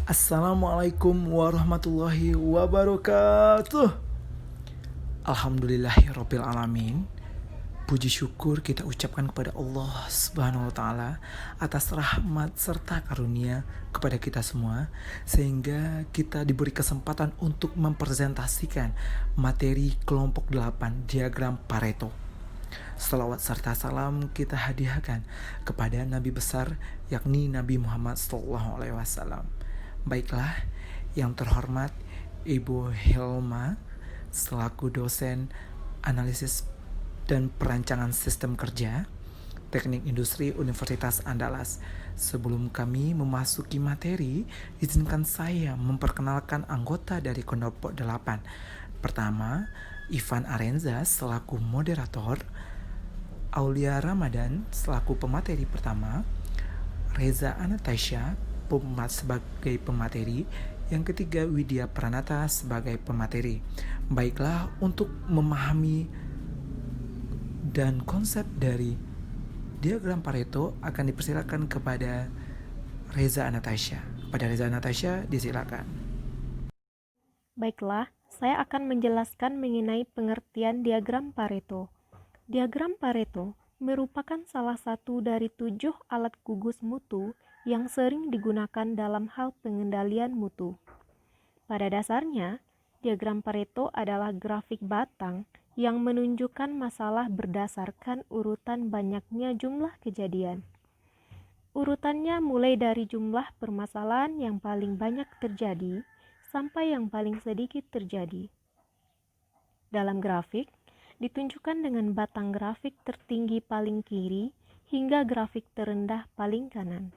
Assalamualaikum warahmatullahi wabarakatuh. Alhamdulillahirabbil alamin. Puji syukur kita ucapkan kepada Allah Subhanahu wa taala atas rahmat serta karunia kepada kita semua sehingga kita diberi kesempatan untuk mempresentasikan materi kelompok 8 diagram Pareto. Salawat serta salam kita hadiahkan kepada Nabi besar yakni Nabi Muhammad SAW. Baiklah, yang terhormat Ibu Hilma selaku dosen analisis dan perancangan sistem kerja Teknik Industri Universitas Andalas. Sebelum kami memasuki materi, izinkan saya memperkenalkan anggota dari kelompok 8. Pertama, Ivan Arenza selaku moderator, Aulia Ramadan selaku pemateri pertama, Reza Anastasia sebagai pemateri, yang ketiga Widya Pranata sebagai pemateri. Baiklah, untuk memahami dan konsep dari diagram Pareto akan dipersilakan kepada Reza Anastasia. Kepada Reza Anastasia disilakan. Baiklah, saya akan menjelaskan mengenai pengertian diagram Pareto. Diagram Pareto merupakan salah satu dari 7 alat gugus mutu yang sering digunakan dalam hal pengendalian mutu. Pada dasarnya, diagram Pareto adalah grafik batang yang menunjukkan masalah berdasarkan urutan banyaknya jumlah kejadian. Urutannya mulai dari jumlah permasalahan yang paling banyak terjadi sampai yang paling sedikit terjadi. Dalam grafik, ditunjukkan dengan batang grafik tertinggi paling kiri hingga grafik terendah paling kanan.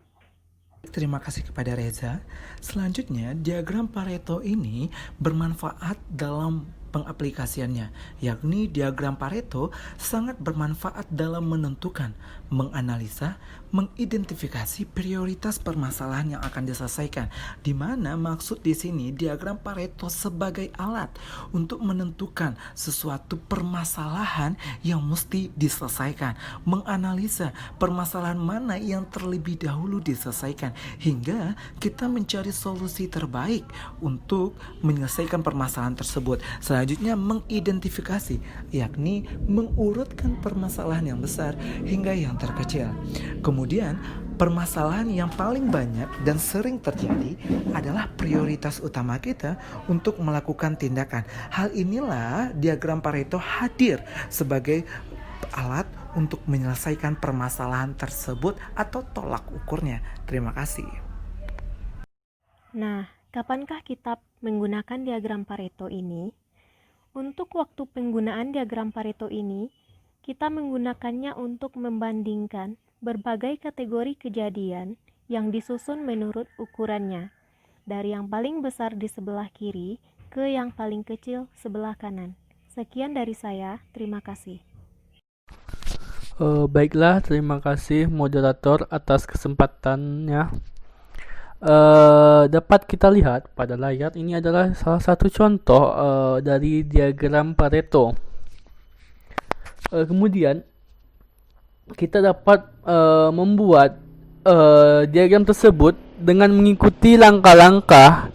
Terima kasih kepada Reza. Selanjutnya, diagram Pareto ini bermanfaat dalam pengaplikasiannya, yakni diagram Pareto sangat bermanfaat dalam menentukan, menganalisa, mengidentifikasi prioritas permasalahan yang akan diselesaikan. Di mana maksud di sini diagram Pareto sebagai alat untuk menentukan sesuatu permasalahan yang mesti diselesaikan, menganalisa permasalahan mana yang terlebih dahulu diselesaikan hingga kita mencari solusi terbaik untuk menyelesaikan permasalahan tersebut. Selanjutnya mengidentifikasi, yakni mengurutkan permasalahan yang besar hingga yang terkecil. Kemudian permasalahan yang paling banyak dan sering terjadi adalah prioritas utama kita untuk melakukan tindakan. Hal inilah diagram Pareto hadir sebagai alat untuk menyelesaikan permasalahan tersebut atau tolak ukurnya. Terima kasih. Nah, kapankah kita menggunakan diagram Pareto ini? Untuk waktu penggunaan diagram Pareto ini, kita menggunakannya untuk membandingkan berbagai kategori kejadian yang disusun menurut ukurannya, dari yang paling besar di sebelah kiri ke yang paling kecil sebelah kanan. Sekian dari saya, terima kasih. Baiklah, terima kasih moderator atas kesempatannya. Dapat kita lihat pada layar ini adalah salah satu contoh dari diagram Pareto. Kemudian kita dapat membuat diagram tersebut dengan mengikuti langkah-langkah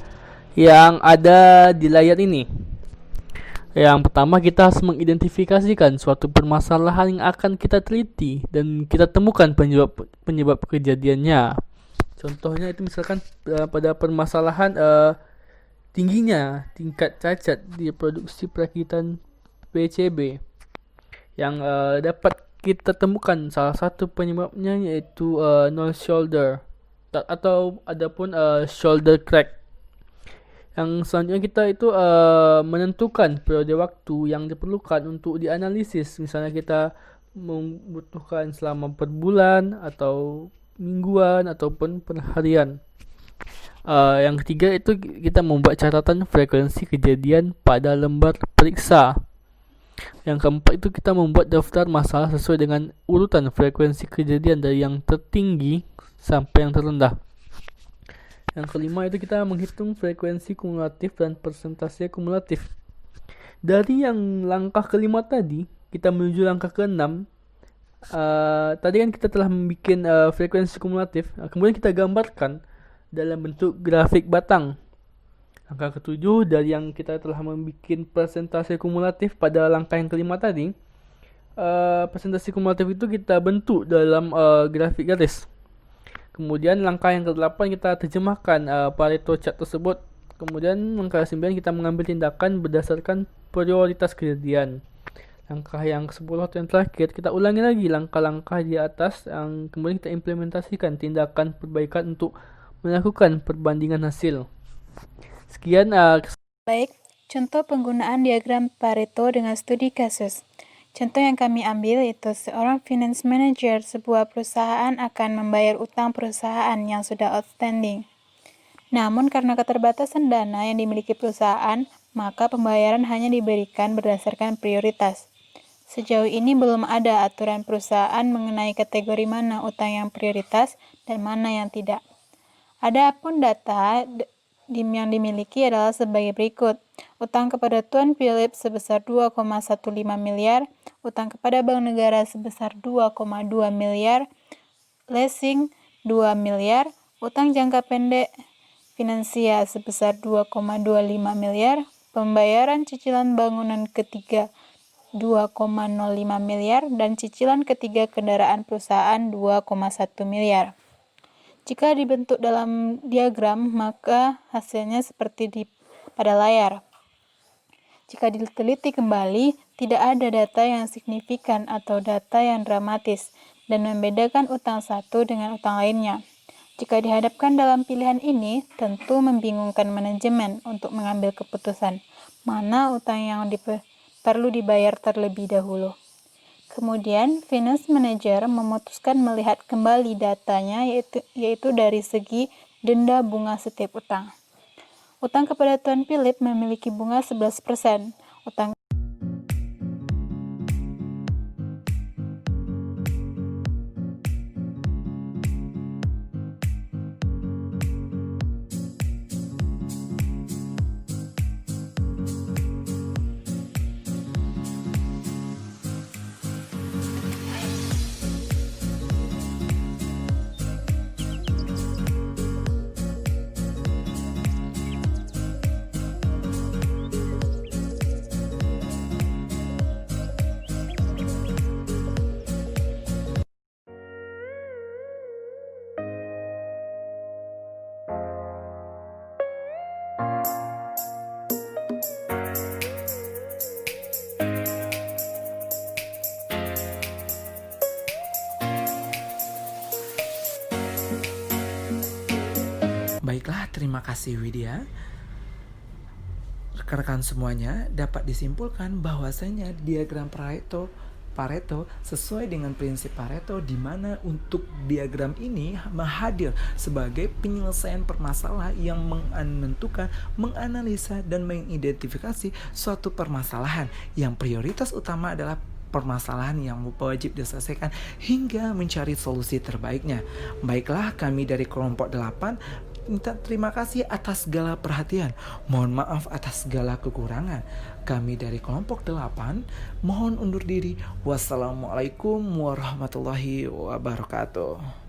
yang ada di layar ini. Yang pertama, kita harus mengidentifikasikan suatu permasalahan yang akan kita teliti dan kita temukan penyebab kejadiannya. Contohnya itu misalkan pada permasalahan tingginya tingkat cacat di produksi perakitan PCB yang dapat kita temukan salah satu penyebabnya yaitu no shoulder atau adapun shoulder crack. Yang selanjutnya kita itu menentukan periode waktu yang diperlukan untuk dianalisis. Misalnya kita membutuhkan selama per bulan atau mingguan ataupun per harian. Yang ketiga itu kita membuat catatan frekuensi kejadian pada lembar periksa. Yang keempat itu kita membuat daftar masalah sesuai dengan urutan frekuensi kejadian dari yang tertinggi sampai yang terendah. Yang kelima itu kita menghitung frekuensi kumulatif dan persentase kumulatif. Dari yang langkah kelima tadi, kita menuju langkah keenam. Tadi kan kita telah membuat frekuensi kumulatif. Kemudian kita gambarkan dalam bentuk grafik batang. Langkah ketujuh, dari yang kita telah membuat presentasi kumulatif pada langkah yang kelima tadi, presentasi kumulatif itu kita bentuk dalam grafik garis. Kemudian langkah yang ke-8 kita terjemahkan Pareto chart tersebut. Kemudian langkah 9 kita mengambil tindakan berdasarkan prioritas kejadian. Langkah yang ke-10 atau yang terakhir kita ulangi lagi langkah-langkah di atas yang kemudian kita implementasikan tindakan perbaikan untuk melakukan perbandingan hasil. Sekian Baik, contoh penggunaan diagram Pareto dengan studi kasus. Contoh yang kami ambil itu seorang finance manager sebuah perusahaan akan membayar utang perusahaan yang sudah outstanding. Namun karena keterbatasan dana yang dimiliki perusahaan, maka pembayaran hanya diberikan berdasarkan prioritas. Sejauh ini belum ada aturan perusahaan mengenai kategori mana utang yang prioritas dan mana yang tidak. Adapun data yang dimiliki adalah sebagai berikut. Utang kepada Tuan Philip sebesar 2,15 miliar, utang kepada Bank Negara sebesar 2,2 miliar, leasing 2 miliar, utang jangka pendek finansial sebesar 2,25 miliar, pembayaran cicilan bangunan ketiga 2,05 miliar, dan cicilan ketiga kendaraan perusahaan 2,1 miliar. Jika dibentuk dalam diagram, maka hasilnya seperti pada layar. Jika diteliti kembali, tidak ada data yang signifikan atau data yang dramatis dan membedakan utang satu dengan utang lainnya. Jika dihadapkan dalam pilihan ini, tentu membingungkan manajemen untuk mengambil keputusan mana utang yang perlu dibayar terlebih dahulu. Kemudian, finance manager memutuskan melihat kembali datanya yaitu dari segi denda bunga setiap utang. Utang kepada Tuan Philip memiliki bunga 11%. Utang Baiklah, terima kasih Widya. Rekan-rekan semuanya, dapat disimpulkan bahwasanya diagram Pareto sesuai dengan prinsip Pareto, di mana untuk diagram ini hadir sebagai penyelesaian permasalahan yang menentukan, menganalisa, dan mengidentifikasi suatu permasalahan yang prioritas utama adalah permasalahan yang wajib diselesaikan hingga mencari solusi terbaiknya. Baiklah, kami dari kelompok 8 minta terima kasih atas segala perhatian. Mohon maaf atas segala kekurangan. Kami dari kelompok 8 mohon undur diri. Wassalamualaikum warahmatullahi wabarakatuh.